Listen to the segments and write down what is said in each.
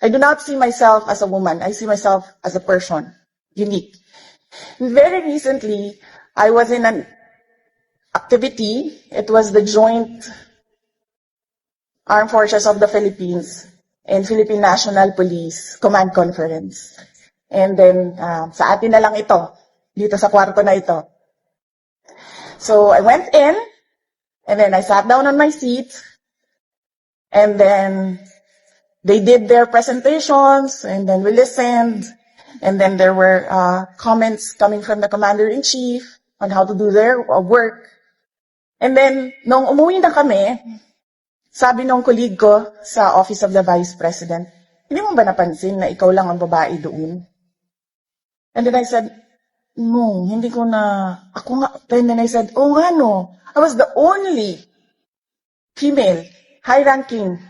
I do not see myself as a woman. I see myself as a person, unique. Very recently, I was in an activity. It was the Joint Armed Forces of the Philippines and Philippine National Police Command Conference. And then, sa atin na lang ito, dito sa kwarto na ito. So, I went in, and then I sat down on my seat, and then they did their presentations, and then we listened, and then there were comments coming from the Commander-in-Chief on how to do their work. And then, nung umuwi na kami, sabi nung colleague ko sa Office of the Vice President, hindi mo ba napansin na ikaw lang ang babae doon? And then I said, no, hindi ko na, ako nga. And then I said, oh nga no, I was the only female, high-ranking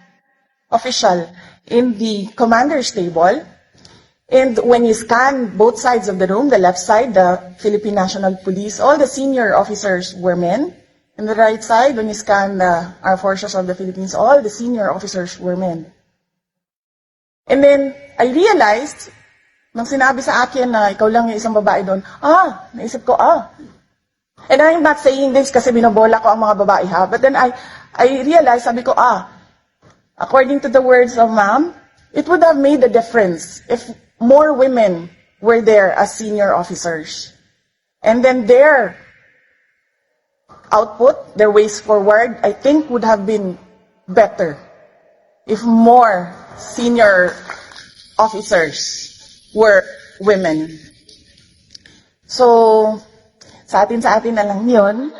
official in the commander's table. And when you scan both sides of the room, the left side, the Philippine National Police, all the senior officers were men. And the right side, when you scan the Armed Forces of the Philippines, all the senior officers were men. And then, I realized, nang sinabi sa akin na ikaw lang yung isang babae doon, naisip ko, And I'm not saying this kasi binobola ko ang mga babae, ha? But then I realized, sabi ko, according to the words of Ma'am, it would have made a difference if more women were there as senior officers. And then their output, their ways forward, I think would have been better if more senior officers were women. So, sa atin na lang yun.